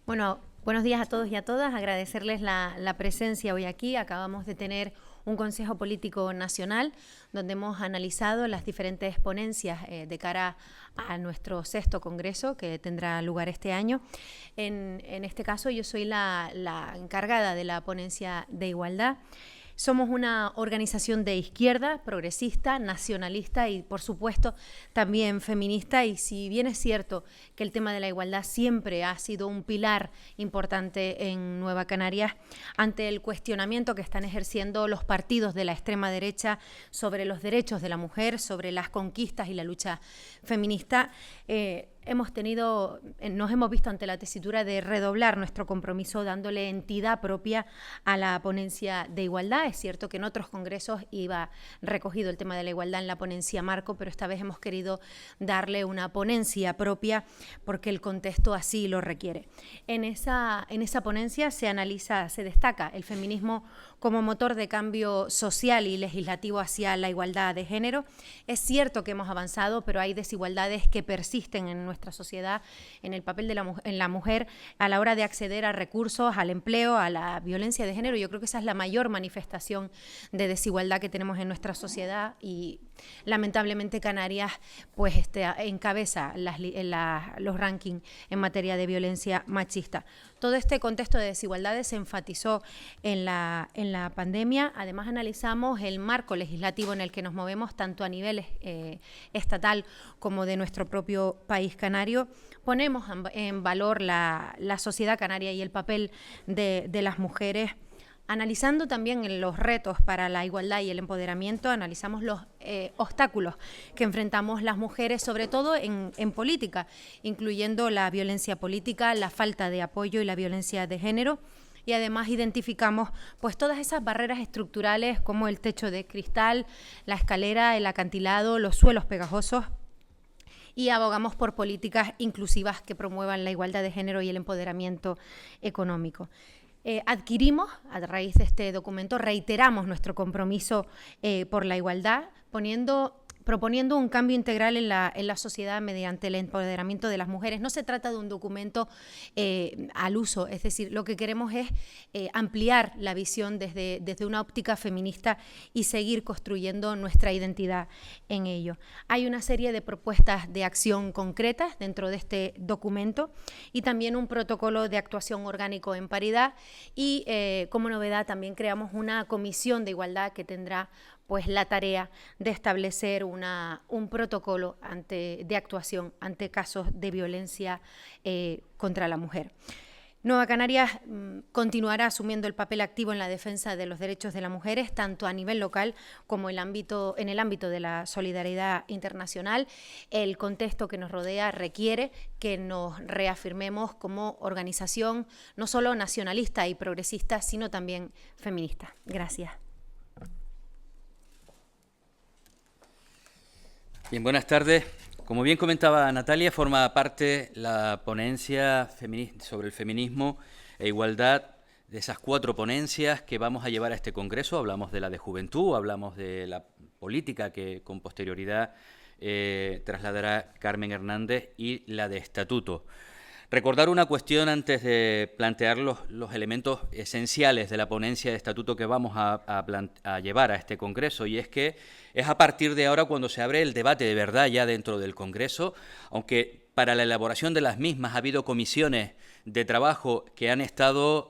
Bueno, buenos días a todos y a todas. Agradecerles la presencia hoy aquí. Acabamos de tener un Consejo Político Nacional donde hemos analizado las diferentes ponencias de cara a nuestro sexto Congreso que tendrá lugar este año. En este caso yo soy la encargada de la ponencia de igualdad. Somos una organización de izquierda, progresista, nacionalista y, por supuesto, también feminista. Y si bien es cierto que el tema de la igualdad siempre ha sido un pilar importante en Nueva Canarias, ante el cuestionamiento que están ejerciendo los partidos de la extrema derecha sobre los derechos de la mujer, sobre las conquistas y la lucha feminista, nos hemos visto ante la tesitura de redoblar nuestro compromiso dándole entidad propia a la ponencia de igualdad. Es cierto que en otros congresos iba recogido el tema de la igualdad en la ponencia marco, pero esta vez hemos querido darle una ponencia propia porque el contexto así lo requiere. En esa ponencia se destaca el feminismo como motor de cambio social y legislativo hacia la igualdad de género. Es cierto que hemos avanzado, pero hay desigualdades que persisten en nuestra sociedad, en el papel de la mujer a la hora de acceder a recursos, al empleo, a la violencia de género. Yo creo que esa es la mayor manifestación de desigualdad que tenemos en nuestra sociedad y lamentablemente Canarias pues encabeza los rankings en materia de violencia machista. Todo este contexto de desigualdades se enfatizó en la pandemia. Además analizamos el marco legislativo en el que nos movemos tanto a nivel estatal como de nuestro propio país canario. Ponemos en valor la sociedad canaria y el papel de las mujeres. Analizando también los retos para la igualdad y el empoderamiento, analizamos los obstáculos que enfrentamos las mujeres, sobre todo en política, incluyendo la violencia política, la falta de apoyo y la violencia de género. Y además identificamos pues todas esas barreras estructurales como el techo de cristal, la escalera, el acantilado, los suelos pegajosos. Y abogamos por políticas inclusivas que promuevan la igualdad de género y el empoderamiento económico. Adquirimos, a raíz de este documento, reiteramos nuestro compromiso por la igualdad, proponiendo un cambio integral en la sociedad mediante el empoderamiento de las mujeres. No se trata de un documento al uso, es decir, lo que queremos es ampliar la visión desde una óptica feminista y seguir construyendo nuestra identidad en ello. Hay una serie de propuestas de acción concretas dentro de este documento y también un protocolo de actuación orgánico en paridad y como novedad también creamos una comisión de igualdad que tendrá pues la tarea de establecer un protocolo de actuación ante casos de violencia contra la mujer. Nueva Canarias continuará asumiendo el papel activo en la defensa de los derechos de las mujeres, tanto a nivel local como en el ámbito de la solidaridad internacional. El contexto que nos rodea requiere que nos reafirmemos como organización no solo nacionalista y progresista, sino también feminista. Gracias. Bien, buenas tardes. Como bien comentaba Natalia, forma parte la ponencia sobre el feminismo e igualdad de esas 4 ponencias que vamos a llevar a este congreso. Hablamos de la de juventud, hablamos de la política que con posterioridad trasladará Carmen Hernández y la de estatuto. Recordar una cuestión antes de plantear los elementos esenciales de la ponencia de estatuto que vamos a llevar a este congreso, y es que es a partir de ahora cuando se abre el debate de verdad ya dentro del congreso, aunque para la elaboración de las mismas ha habido comisiones de trabajo que han estado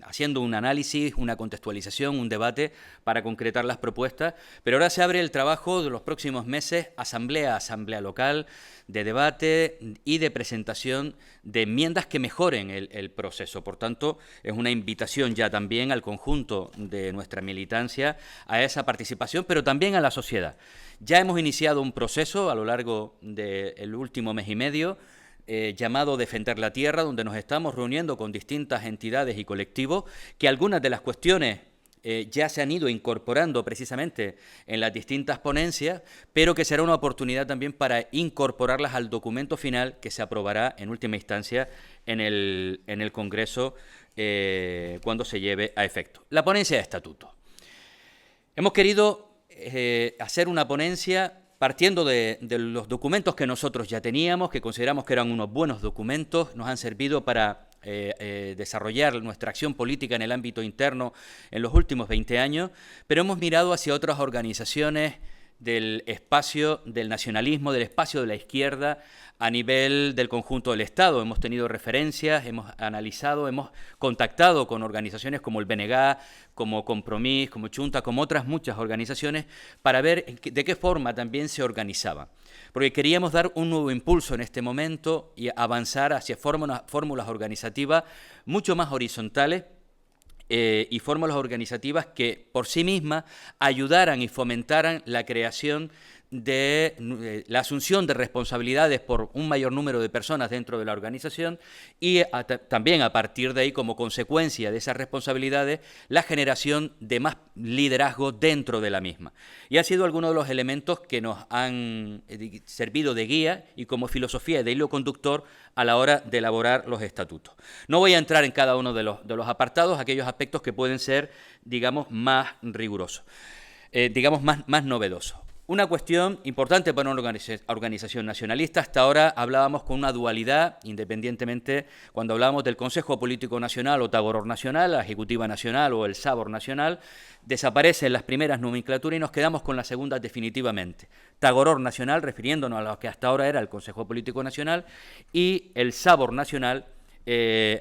haciendo un análisis, una contextualización, un debate para concretar las propuestas, pero ahora se abre el trabajo de los próximos meses, asamblea local, de debate y de presentación de enmiendas que mejoren el proceso. Por tanto, es una invitación ya también al conjunto de nuestra militancia a esa participación, pero también a la sociedad. Ya hemos iniciado un proceso a lo largo del último mes y medio, llamado Defender la Tierra, donde nos estamos reuniendo con distintas entidades y colectivos, que algunas de las cuestiones ya se han ido incorporando precisamente en las distintas ponencias, pero que será una oportunidad también para incorporarlas al documento final que se aprobará en última instancia en el Congreso cuando se lleve a efecto. La ponencia de estatuto. Hemos querido hacer una ponencia partiendo de los documentos que nosotros ya teníamos, que consideramos que eran unos buenos documentos, nos han servido para desarrollar nuestra acción política en el ámbito interno en los últimos 20 años, pero hemos mirado hacia otras organizaciones del espacio del nacionalismo, del espacio de la izquierda a nivel del conjunto del Estado. Hemos tenido referencias, hemos analizado, hemos contactado con organizaciones como el BNG, como Compromís, como Chunta, como otras muchas organizaciones, para ver de qué forma también se organizaban. Porque queríamos dar un nuevo impulso en este momento y avanzar hacia fórmulas organizativas mucho más horizontales, y fórmulas organizativas que por sí mismas ayudaran y fomentaran la creación de la asunción de responsabilidades por un mayor número de personas dentro de la organización y también a partir de ahí, como consecuencia de esas responsabilidades, la generación de más liderazgo dentro de la misma. Y ha sido alguno de los elementos que nos han servido de guía y como filosofía y de hilo conductor a la hora de elaborar los estatutos. No voy a entrar en cada uno de los apartados, aquellos aspectos que pueden ser, digamos, más rigurosos, más novedosos. Una cuestión importante para una organización nacionalista. Hasta ahora hablábamos con una dualidad, independientemente cuando hablábamos del Consejo Político Nacional o Tagoror Nacional, la Ejecutiva Nacional o el Sabor Nacional, desaparecen las primeras nomenclaturas y nos quedamos con las segundas definitivamente. Tagoror Nacional, refiriéndonos a lo que hasta ahora era el Consejo Político Nacional, y el Sabor Nacional,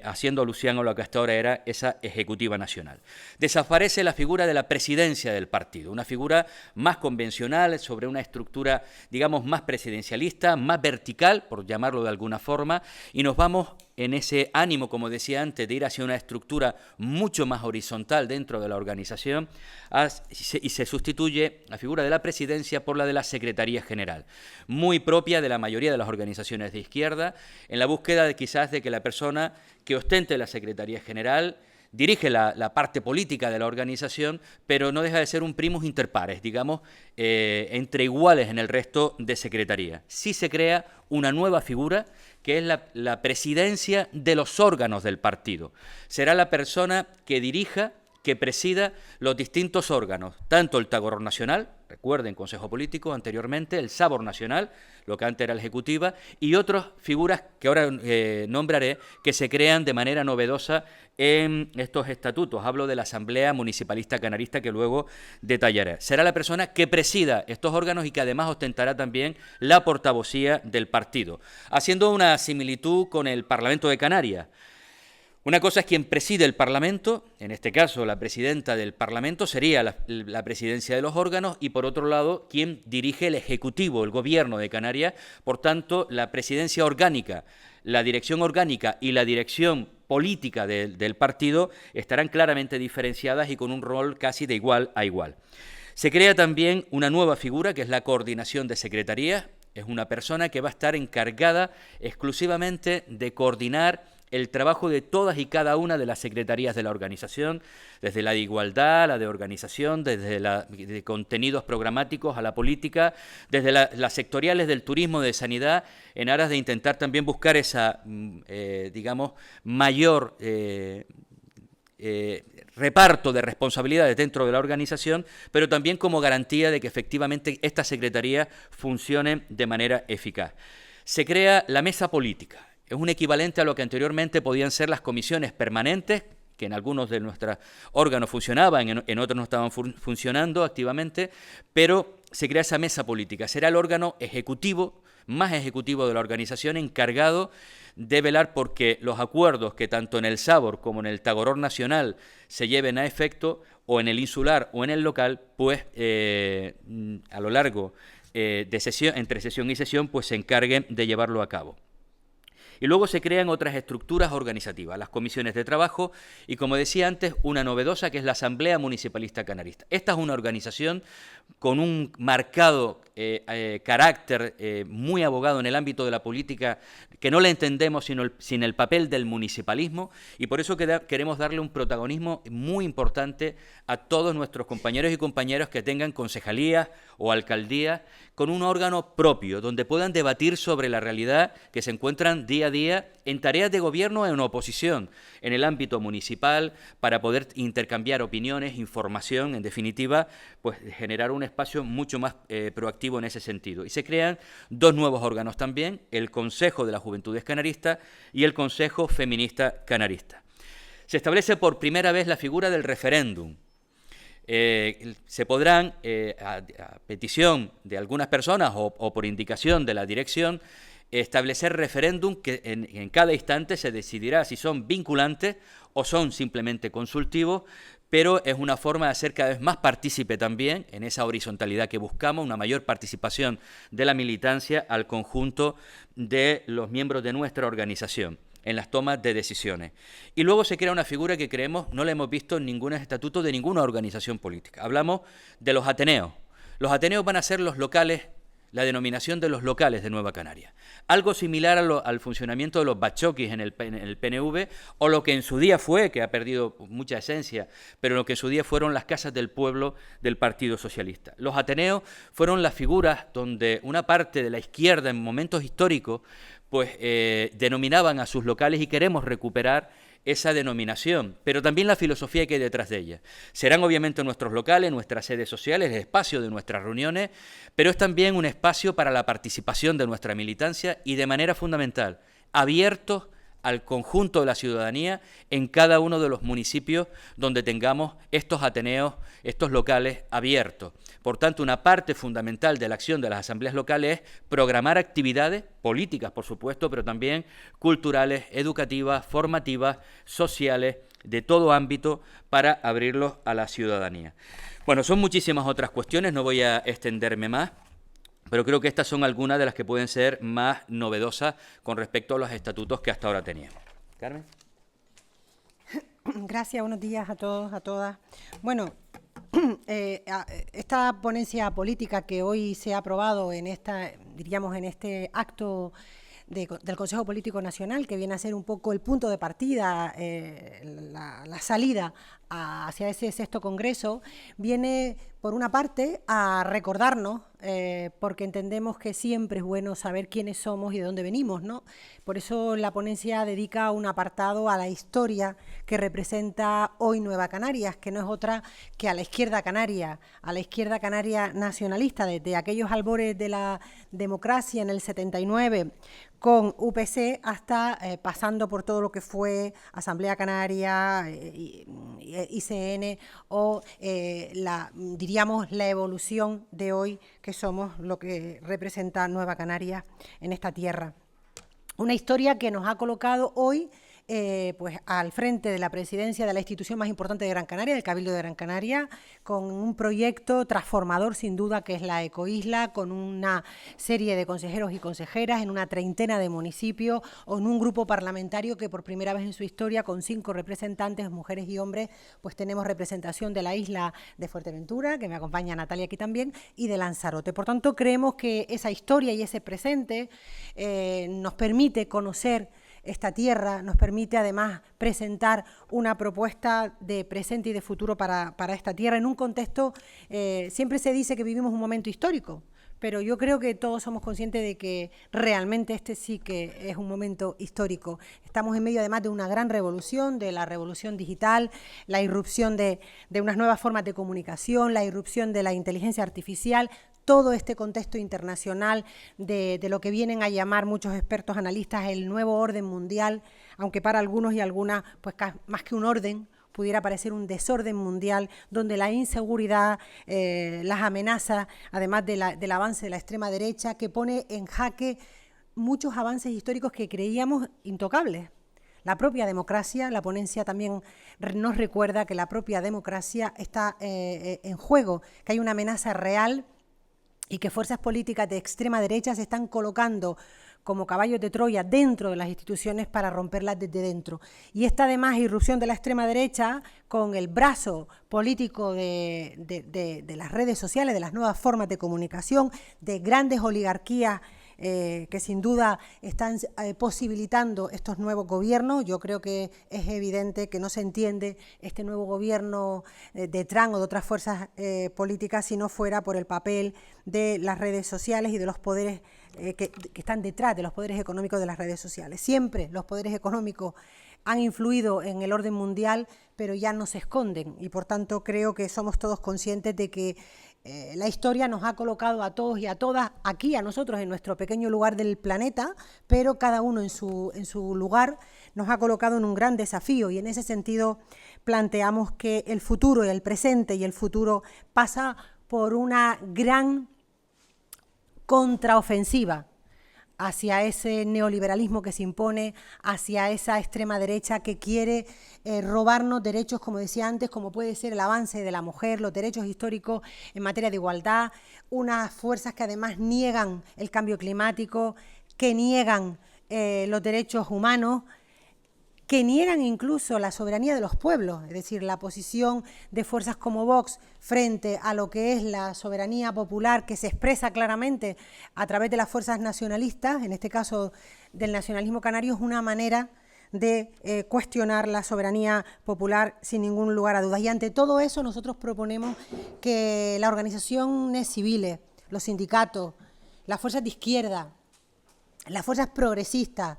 haciendo alusión a lo que hasta ahora era esa Ejecutiva Nacional. Desaparece la figura de la presidencia del partido, una figura más convencional, sobre una estructura, digamos, más presidencialista, más vertical, por llamarlo de alguna forma, y nos vamos en ese ánimo, como decía antes, de ir hacia una estructura mucho más horizontal dentro de la organización, y se sustituye la figura de la presidencia por la de la Secretaría General, muy propia de la mayoría de las organizaciones de izquierda, en la búsqueda de quizás de que la persona que ostente la Secretaría General dirige la parte política de la organización, pero no deja de ser un primus inter pares, digamos, entre iguales en el resto de secretaría. Sí se crea una nueva figura, que es la presidencia de los órganos del partido. Será la persona que dirija, que presida los distintos órganos, tanto el Tagoror Nacional, recuerden, Consejo Político anteriormente, el Sabor Nacional, lo que antes era la Ejecutiva, y otras figuras que ahora nombraré, que se crean de manera novedosa en estos estatutos. Hablo de la Asamblea Municipalista Canarista, que luego detallaré. Será la persona que presida estos órganos y que además ostentará también la portavocía del partido, haciendo una similitud con el Parlamento de Canarias. Una cosa es quien preside el Parlamento, en este caso la presidenta del Parlamento sería la presidencia de los órganos, y por otro lado quien dirige el Ejecutivo, el Gobierno de Canarias. Por tanto, la presidencia orgánica, la dirección orgánica y la dirección política del partido estarán claramente diferenciadas y con un rol casi de igual a igual. Se crea también una nueva figura, que es la coordinación de secretarías. Es una persona que va a estar encargada exclusivamente de coordinar el trabajo de todas y cada una de las secretarías de la organización, desde la de igualdad, la de organización, desde de contenidos programáticos a la política, desde las sectoriales del turismo, de sanidad, en aras de intentar también buscar esa, digamos, mayor reparto de responsabilidades dentro de la organización, pero también como garantía de que efectivamente estas secretarías funcionen de manera eficaz. Se crea la mesa política. Es un equivalente a lo que anteriormente podían ser las comisiones permanentes, que en algunos de nuestros órganos funcionaban, en otros no estaban funcionando activamente, pero se crea esa mesa política. Será el órgano ejecutivo, más ejecutivo de la organización, encargado de velar porque los acuerdos que tanto en el Sabor como en el Tagoror Nacional se lleven a efecto, o en el insular o en el local, pues a lo largo de sesión, entre sesión y sesión, pues se encarguen de llevarlo a cabo. Y luego se crean otras estructuras organizativas, las comisiones de trabajo y, como decía antes, una novedosa que es la Asamblea Municipalista Canarista. Esta es una organización con un marcado carácter muy abogado en el ámbito de la política, que no la entendemos sin el papel del municipalismo, y por eso queremos darle un protagonismo muy importante a todos nuestros compañeros y compañeras que tengan concejalías o alcaldías, con un órgano propio, donde puedan debatir sobre la realidad que se encuentran día a día en tareas de gobierno o en oposición, en el ámbito municipal, para poder intercambiar opiniones, información, en definitiva, pues generar un espacio mucho más proactivo en ese sentido. Y se crean dos nuevos órganos también, el Consejo de las Juventudes Canaristas y el Consejo Feminista Canarista. Se establece por primera vez la figura del referéndum. Se podrán, a petición de algunas personas o por indicación de la dirección, establecer referéndum que en cada instante se decidirá si son vinculantes o son simplemente consultivos, pero es una forma de hacer cada vez más partícipe también en esa horizontalidad que buscamos, una mayor participación de la militancia al conjunto de los miembros de nuestra organización en las tomas de decisiones. Y luego se crea una figura que creemos no la hemos visto en ningún estatuto de ninguna organización política. Hablamos de los ateneos. Los ateneos van a ser los locales, la denominación de los locales de Nueva Canaria. Algo similar al funcionamiento de los bachoquis en el PNV, o lo que en su día fue, que ha perdido mucha esencia, pero lo que en su día fueron las casas del pueblo del Partido Socialista. Los ateneos fueron las figuras donde una parte de la izquierda en momentos históricos pues denominaban a sus locales, y queremos recuperar esa denominación, pero también la filosofía que hay detrás de ella. Serán obviamente nuestros locales, nuestras sedes sociales, el espacio de nuestras reuniones, pero es también un espacio para la participación de nuestra militancia y de manera fundamental, abiertos al conjunto de la ciudadanía en cada uno de los municipios donde tengamos estos ateneos, estos locales abiertos. Por tanto, una parte fundamental de la acción de las asambleas locales es programar actividades políticas, por supuesto, pero también culturales, educativas, formativas, sociales, de todo ámbito, para abrirlos a la ciudadanía. Bueno, son muchísimas otras cuestiones, no voy a extenderme más, pero creo que estas son algunas de las que pueden ser más novedosas con respecto a los estatutos que hasta ahora teníamos. Carmen. Gracias, buenos días a todos, a todas. Bueno, esta ponencia política que hoy se ha aprobado en diríamos, en este acto del Consejo Político Nacional, que viene a ser un poco el punto de partida, la salida hacia ese sexto congreso, viene por una parte a recordarnos, porque entendemos que siempre es bueno saber quiénes somos y de dónde venimos, ¿no? Por eso la ponencia dedica un apartado a la historia que representa hoy Nueva Canarias, que no es otra que a la izquierda canaria nacionalista, desde aquellos albores de la democracia en el 79, con UPC, hasta pasando por todo lo que fue Asamblea Canaria, ICN o diríamos la evolución de hoy, que somos lo que representa Nueva Canarias en esta tierra. Una historia que nos ha colocado hoy pues al frente de la presidencia de la institución más importante de Gran Canaria, del Cabildo de Gran Canaria, con un proyecto transformador sin duda que es la Ecoisla, con una serie de consejeros y consejeras en una treintena de municipios, o en un grupo parlamentario que por primera vez en su historia, con 5 representantes, mujeres y hombres, pues tenemos representación de la isla de Fuerteventura, que me acompaña Natalia aquí también, y de Lanzarote. Por tanto, creemos que esa historia y ese presente nos permite conocer esta tierra, nos permite además presentar una propuesta de presente y de futuro para esta tierra en un contexto, siempre se dice que vivimos un momento histórico, pero yo creo que todos somos conscientes de que realmente este sí que es un momento histórico. Estamos en medio además de una gran revolución, de la revolución digital, la irrupción de unas nuevas formas de comunicación, la irrupción de la inteligencia artificial, todo este contexto internacional de lo que vienen a llamar muchos expertos analistas el nuevo orden mundial, aunque para algunos y algunas, pues más que un orden, pudiera parecer un desorden mundial, donde la inseguridad, las amenazas, además del avance de la extrema derecha, que pone en jaque muchos avances históricos que creíamos intocables. La propia democracia, la ponencia también nos recuerda que la propia democracia está en juego, que hay una amenaza real y que fuerzas políticas de extrema derecha se están colocando como caballos de Troya dentro de las instituciones para romperlas desde dentro. Y esta además irrupción de la extrema derecha con el brazo político de las redes sociales, de las nuevas formas de comunicación, de grandes oligarquías que sin duda están posibilitando estos nuevos gobiernos. Yo creo que es evidente que no se entiende este nuevo gobierno de Trump o de otras fuerzas políticas si no fuera por el papel de las redes sociales y de los poderes que están detrás de los poderes económicos de las redes sociales. Siempre los poderes económicos han influido en el orden mundial, pero ya no se esconden, y por tanto creo que somos todos conscientes de que la historia nos ha colocado a todos y a todas aquí, a nosotros, en nuestro pequeño lugar del planeta, pero cada uno en su lugar nos ha colocado en un gran desafío, y en ese sentido planteamos que el futuro y el presente y el futuro pasa por una gran contraofensiva hacia ese neoliberalismo que se impone, hacia esa extrema derecha que quiere robarnos derechos, como decía antes, como puede ser el avance de la mujer, los derechos históricos en materia de igualdad, unas fuerzas que además niegan el cambio climático, que niegan los derechos humanos, que niegan incluso la soberanía de los pueblos, es decir, la posición de fuerzas como Vox frente a lo que es la soberanía popular, que se expresa claramente a través de las fuerzas nacionalistas, en este caso del nacionalismo canario, es una manera de cuestionar la soberanía popular sin ningún lugar a dudas. Y ante todo eso nosotros proponemos que las organizaciones civiles, los sindicatos, las fuerzas de izquierda, las fuerzas progresistas,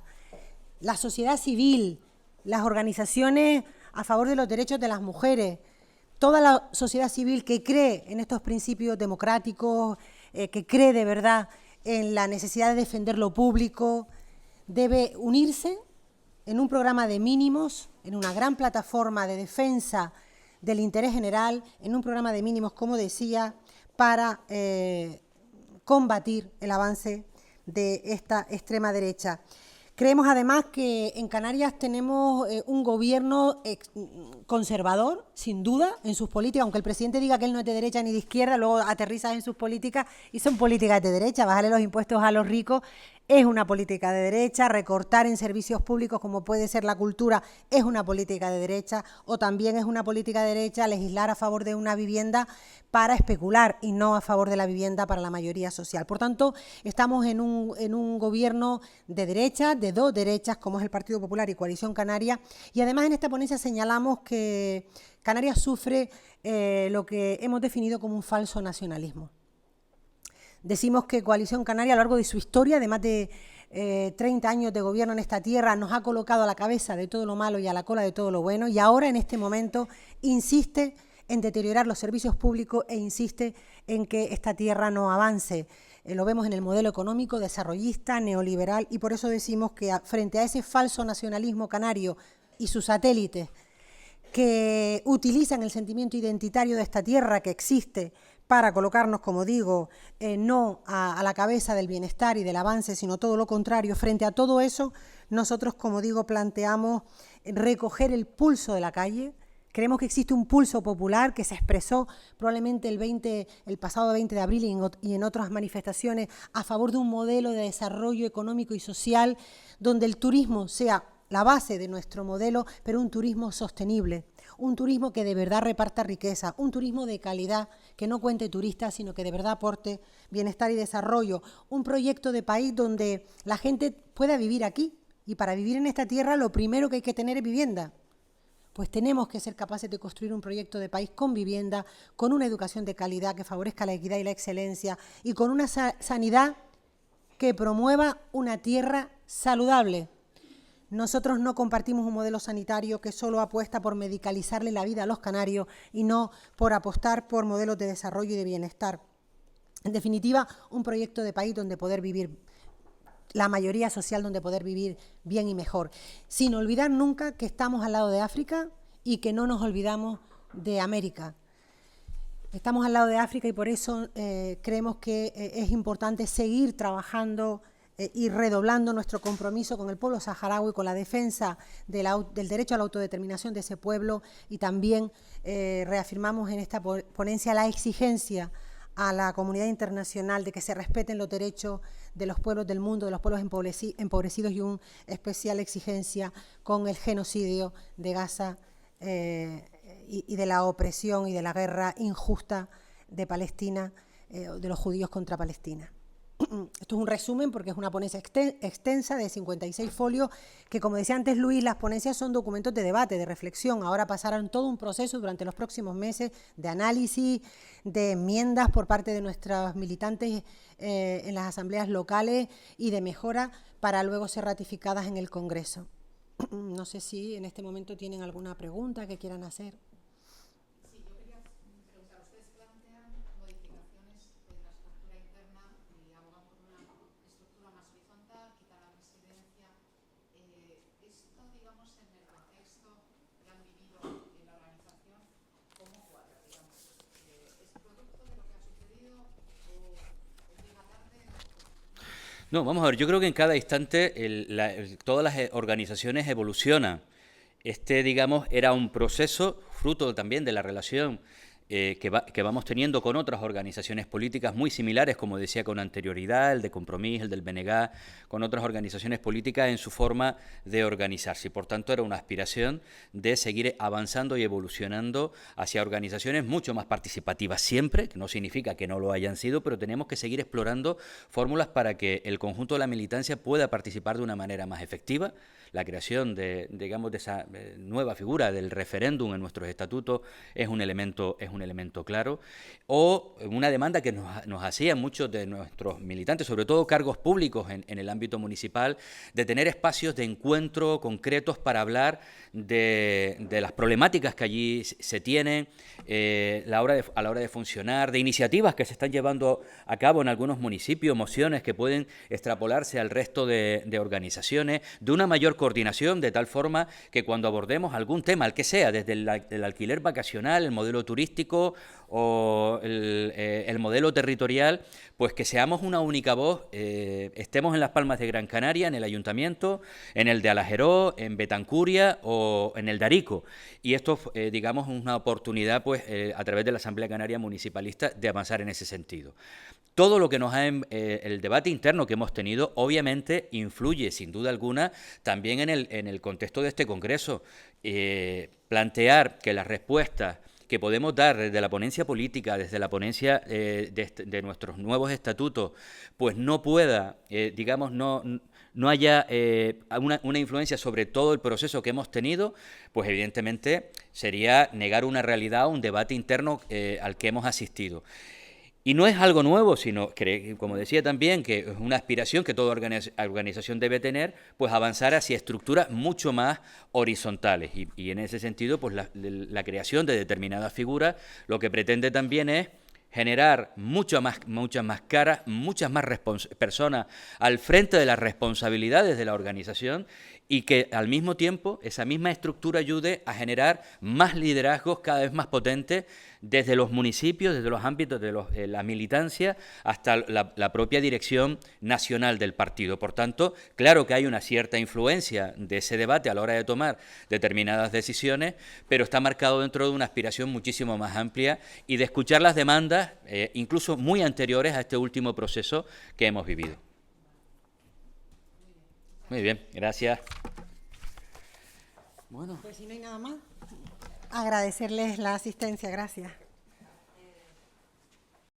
la sociedad civil, las organizaciones a favor de los derechos de las mujeres, toda la sociedad civil que cree en estos principios democráticos, que cree de verdad en la necesidad de defender lo público, debe unirse en un programa de mínimos, en una gran plataforma de defensa del interés general, en un programa de mínimos, como decía, para combatir el avance de esta extrema derecha. Creemos además que en Canarias tenemos un gobierno conservador, sin duda, en sus políticas, aunque el presidente diga que él no es de derecha ni de izquierda, luego aterriza en sus políticas y son políticas de derecha. Bajarle los impuestos a los ricos es una política de derecha, recortar en servicios públicos como puede ser la cultura es una política de derecha, o también es una política de derecha legislar a favor de una vivienda para especular y no a favor de la vivienda para la mayoría social. Por tanto, estamos en un gobierno de derecha, de dos derechas, como es el Partido Popular y Coalición Canaria, y además en esta ponencia señalamos que Canarias sufre lo que hemos definido como un falso nacionalismo. Decimos que Coalición Canaria, a lo largo de su historia, de más de 30 años de gobierno en esta tierra, nos ha colocado a la cabeza de todo lo malo y a la cola de todo lo bueno, y ahora, en este momento, insiste en deteriorar los servicios públicos e insiste en que esta tierra no avance. Lo vemos en el modelo económico desarrollista, neoliberal, y por eso decimos que frente a ese falso nacionalismo canario y sus satélites que utilizan el sentimiento identitario de esta tierra que existe para colocarnos, como digo, no a la cabeza del bienestar y del avance, sino todo lo contrario. Frente a todo eso, nosotros, como digo, planteamos recoger el pulso de la calle. Creemos que existe un pulso popular que se expresó probablemente el pasado 20 de abril y en otras manifestaciones a favor de un modelo de desarrollo económico y social donde el turismo sea la base de nuestro modelo, pero un turismo sostenible, un turismo que de verdad reparta riqueza, un turismo de calidad, que no cuente turistas, sino que de verdad aporte bienestar y desarrollo, un proyecto de país donde la gente pueda vivir aquí, y para vivir en esta tierra lo primero que hay que tener es vivienda. Pues tenemos que ser capaces de construir un proyecto de país con vivienda, con una educación de calidad que favorezca la equidad y la excelencia, y con una sanidad que promueva una tierra saludable. Nosotros no compartimos un modelo sanitario que solo apuesta por medicalizarle la vida a los canarios y no por apostar por modelos de desarrollo y de bienestar. En definitiva, un proyecto de país donde poder vivir, la mayoría social donde poder vivir bien y mejor, sin olvidar nunca que estamos al lado de África y que no nos olvidamos de América. Estamos al lado de África y por eso creemos que es importante seguir trabajando y redoblando nuestro compromiso con el pueblo saharaui, con la defensa del derecho a la autodeterminación de ese pueblo, y también reafirmamos en esta ponencia la exigencia a la comunidad internacional de que se respeten los derechos de los pueblos del mundo, de los pueblos empobrecidos, y una especial exigencia con el genocidio de Gaza y de la opresión y de la guerra injusta de Palestina, de los judíos contra Palestina. Esto es un resumen porque es una ponencia extensa de 56 folios que, como decía antes Luis, las ponencias son documentos de debate, de reflexión. Ahora pasarán todo un proceso durante los próximos meses de análisis, de enmiendas por parte de nuestros militantes en las asambleas locales y de mejora para luego ser ratificadas en el Congreso. No sé si en este momento tienen alguna pregunta que quieran hacer. No, vamos a ver, yo creo que en cada instante todas las organizaciones evolucionan. Digamos, era un proceso fruto también de la relación que vamos teniendo con otras organizaciones políticas muy similares, como decía con anterioridad, el de Compromís, el del BNG, con otras organizaciones políticas en su forma de organizarse. Y por tanto era una aspiración de seguir avanzando y evolucionando hacia organizaciones mucho más participativas siempre, que no significa que no lo hayan sido, pero tenemos que seguir explorando fórmulas para que el conjunto de la militancia pueda participar de una manera más efectiva. La creación de esa nueva figura del referéndum en nuestros estatutos es un elemento claro, o una demanda que nos hacían muchos de nuestros militantes, sobre todo cargos públicos en el ámbito municipal, de tener espacios de encuentro concretos para hablar de las problemáticas que allí se tienen a la hora de funcionar, de iniciativas que se están llevando a cabo en algunos municipios, mociones que pueden extrapolarse al resto de organizaciones, de una mayor coordinación, de tal forma que cuando abordemos algún tema, el que sea, desde el alquiler vacacional, el modelo turístico o el modelo territorial, pues que seamos una única voz, estemos en Las Palmas de Gran Canaria, en el Ayuntamiento, en el de Alajeró, en Betancuria o en el de Arico. Y esto, digamos, es una oportunidad, pues, a través de la Asamblea Canaria Municipalista, de avanzar en ese sentido. Todo lo que nos ha el debate interno que hemos tenido, obviamente, influye, sin duda alguna, también en el contexto de este Congreso. Plantear que las respuestas que podemos dar desde la ponencia política, desde la ponencia de nuestros nuevos estatutos, pues no pueda, digamos, no haya una influencia sobre todo el proceso que hemos tenido, pues evidentemente sería negar una realidad, un debate interno al que hemos asistido. Y no es algo nuevo, sino, como decía también, que es una aspiración que toda organización debe tener, pues avanzar hacia estructuras mucho más horizontales. Y en ese sentido, pues la creación de determinadas figuras lo que pretende también es generar muchas más caras, muchas más personas al frente de las responsabilidades de la organización y que al mismo tiempo esa misma estructura ayude a generar más liderazgos cada vez más potentes desde los municipios, desde los ámbitos de la militancia hasta la propia dirección nacional del partido. Por tanto, claro que hay una cierta influencia de ese debate a la hora de tomar determinadas decisiones, pero está marcado dentro de una aspiración muchísimo más amplia y de escuchar las demandas, incluso muy anteriores a este último proceso que hemos vivido. Muy bien, gracias. Bueno. Pues si no hay nada más, agradecerles la asistencia, gracias.